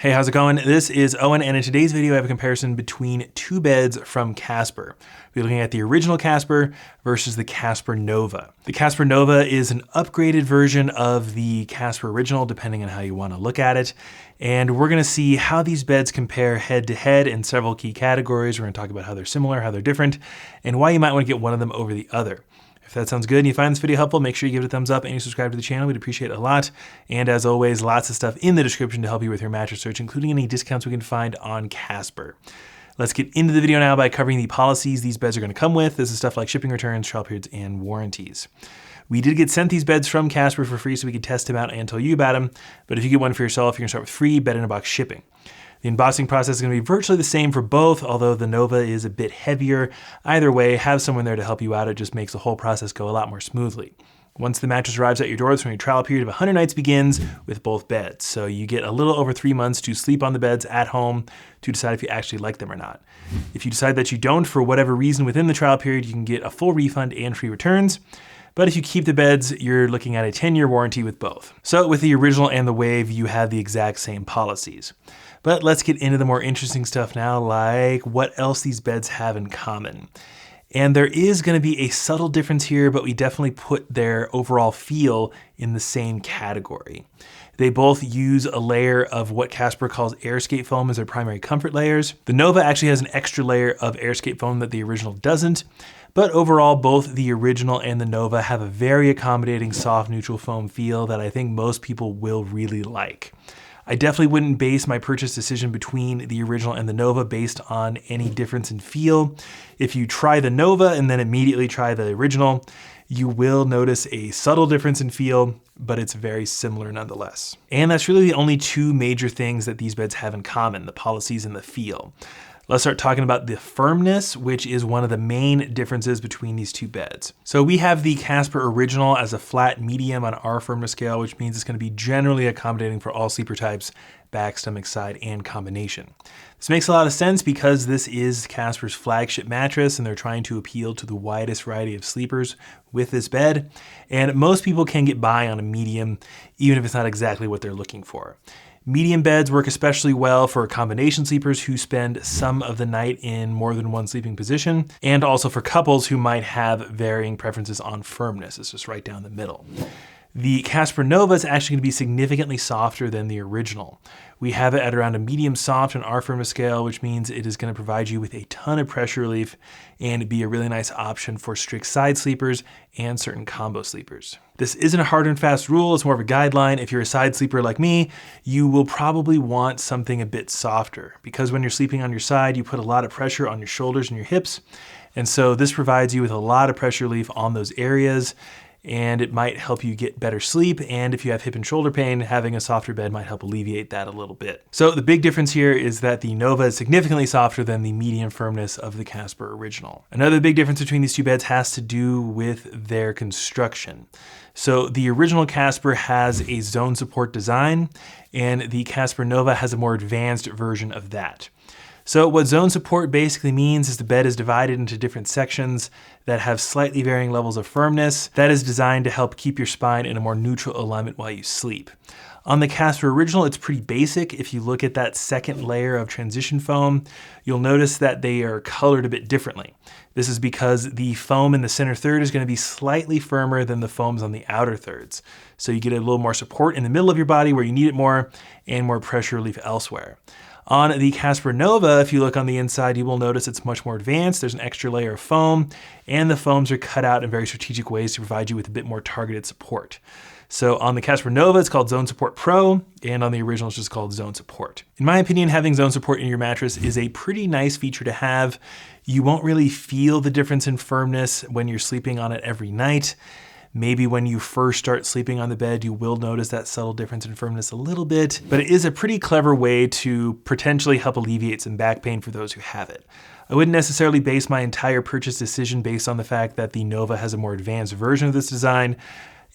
Hey, how's it going? This is Owen, and in today's video I have a comparison between two beds from Casper. We're looking at the original Casper versus the Casper Nova. The Casper Nova is an upgraded version of the Casper Original, depending on how you want to look at it. And we're going to see how these beds compare head to head in several key categories. We're going to talk about how they're similar, how they're different, and why you might want to get one of them over the other. If that sounds good and you find this video helpful, make sure you give it a thumbs up and you subscribe to the channel. We'd appreciate it a lot. And as always, lots of stuff in the description to help you with your mattress search, including any discounts we can find on Casper. Let's get into the video now by covering the policies these beds are going to come with. This is stuff like shipping, returns, trial periods, and warranties. We did get sent these beds from Casper for free so we could test them out and tell you about them. But if you get one for yourself, you're going to start with free bed-in-a-box shipping. The embossing process is going to be virtually the same for both, although the Nova is a bit heavier. Either way, have someone there to help you out. It just makes the whole process go a lot more smoothly. Once the mattress arrives at your door, that's when your trial period of 100 nights begins with both beds. So you get a little over 3 months to sleep on the beds at home to decide if you actually like them or not. If you decide that you don't, for whatever reason within the trial period, you can get a full refund and free returns. But if you keep the beds, you're looking at a 10-year warranty with both. So with the original and the Wave, you have the exact same policies. But let's get into the more interesting stuff now, like what else these beds have in common. And there is going to be a subtle difference here, but we definitely put their overall feel in the same category. They both use a layer of what Casper calls AirScape foam as their primary comfort layers. The Nova actually has an extra layer of AirScape foam that the original doesn't. But overall, both the original and the Nova have a very accommodating soft neutral foam feel that I think most people will really like. I definitely wouldn't base my purchase decision between the original and the Nova based on any difference in feel. If you try the Nova and then immediately try the original, you will notice a subtle difference in feel, but it's very similar nonetheless. And that's really the only two major things that these beds have in common, the policies and the feel. Let's start talking about the firmness, which is one of the main differences between these two beds. So we have the Casper Original as a flat medium on our firmness scale, which means it's going to be generally accommodating for all sleeper types, back, stomach, side, and combination. This makes a lot of sense because this is Casper's flagship mattress and they're trying to appeal to the widest variety of sleepers with this bed. And most people can get by on a medium, even if it's not exactly what they're looking for. Medium beds work especially well for combination sleepers who spend some of the night in more than one sleeping position, and also for couples who might have varying preferences on firmness. It's just right down the middle. The Casper Nova is actually going to be significantly softer than the original. We have it at around a medium soft on our firmness scale, which means it is going to provide you with a ton of pressure relief and be a really nice option for strict side sleepers and certain combo sleepers. This isn't a hard and fast rule, it's more of a guideline. If you're a side sleeper like me, you will probably want something a bit softer because when you're sleeping on your side, you put a lot of pressure on your shoulders and your hips. And so this provides you with a lot of pressure relief on those areas, and it might help you get better sleep. And if you have hip and shoulder pain, having a softer bed might help alleviate that a little bit. So the big difference here is that the Nova is significantly softer than the medium firmness of the Casper Original. Another big difference between these two beds has to do with their construction. So the original Casper has a zone support design, and the Casper Nova has a more advanced version of that. So what zone support basically means is the bed is divided into different sections that have slightly varying levels of firmness. That is designed to help keep your spine in a more neutral alignment while you sleep. On the Casper Original, it's pretty basic. If you look at that second layer of transition foam, you'll notice that they are colored a bit differently. This is because the foam in the center third is going to be slightly firmer than the foams on the outer thirds. So you get a little more support in the middle of your body where you need it more and more pressure relief elsewhere. On the Casper Nova, if you look on the inside, you will notice it's much more advanced. There's an extra layer of foam, and the foams are cut out in very strategic ways to provide you with a bit more targeted support. So on the Casper Nova, it's called Zone Support Pro, and on the original, it's just called Zone Support. In my opinion, having zone support in your mattress is a pretty nice feature to have. You won't really feel the difference in firmness when you're sleeping on it every night. Maybe when you first start sleeping on the bed, you will notice that subtle difference in firmness a little bit, but it is a pretty clever way to potentially help alleviate some back pain for those who have it. I wouldn't necessarily base my entire purchase decision based on the fact that the Nova has a more advanced version of this design,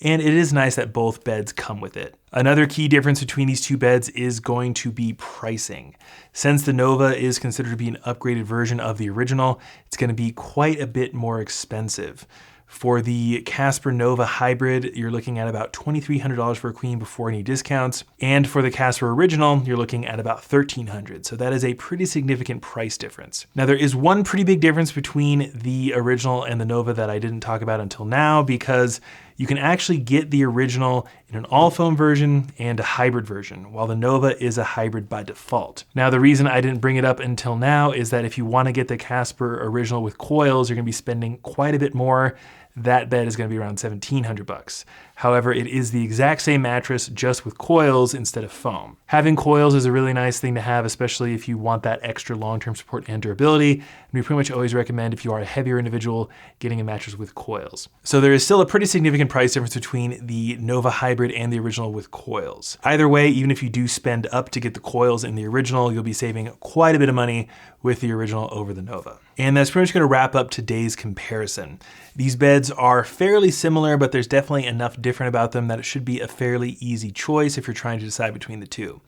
and it is nice that both beds come with it. Another key difference between these two beds is going to be pricing. Since the Nova is considered to be an upgraded version of the original, it's going to be quite a bit more expensive. For the Casper Nova Hybrid, you're looking at about $2,300 for a queen before any discounts. And for the Casper Original, you're looking at about $1,300. So that is a pretty significant price difference. Now there is one pretty big difference between the Original and the Nova that I didn't talk about until now, because you can actually get the Original in an all foam version and a hybrid version, while the Nova is a hybrid by default. Now, the reason I didn't bring it up until now is that if you want to get the Casper Original with coils, you're going to be spending quite a bit more. That bed is going to be around $1,700. However, it is the exact same mattress, just with coils instead of foam. Having coils is a really nice thing to have, especially if you want that extra long-term support and durability. And we pretty much always recommend, if you are a heavier individual, getting a mattress with coils. So there is still a pretty significant price difference between the Nova Hybrid and the Original with coils. Either way, even if you do spend up to get the coils in the Original, you'll be saving quite a bit of money with the Original over the Nova. And that's pretty much going to wrap up today's comparison. These beds are fairly similar, but there's definitely enough different about them that it should be a fairly easy choice if you're trying to decide between the two.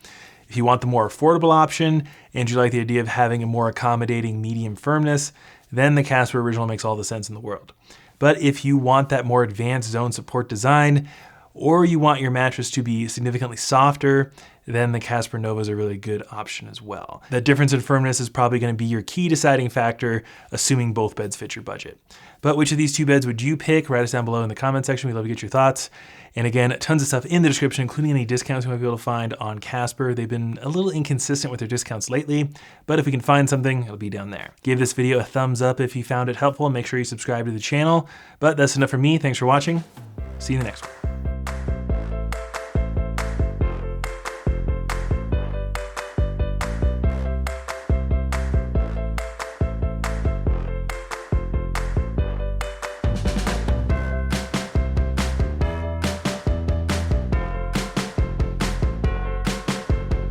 If you want the more affordable option and you like the idea of having a more accommodating medium firmness, then the Casper Original makes all the sense in the world. But if you want that more advanced zone support design, or you want your mattress to be significantly softer, then the Casper Nova is a really good option as well. That difference in firmness is probably going to be your key deciding factor, assuming both beds fit your budget. But which of these two beds would you pick? Write us down below in the comment section. We'd love to get your thoughts. And again, tons of stuff in the description, including any discounts you might be able to find on Casper. They've been a little inconsistent with their discounts lately, but if we can find something, it'll be down there. Give this video a thumbs up if you found it helpful, and make sure you subscribe to the channel. But that's enough for me. Thanks for watching. See you in the next one.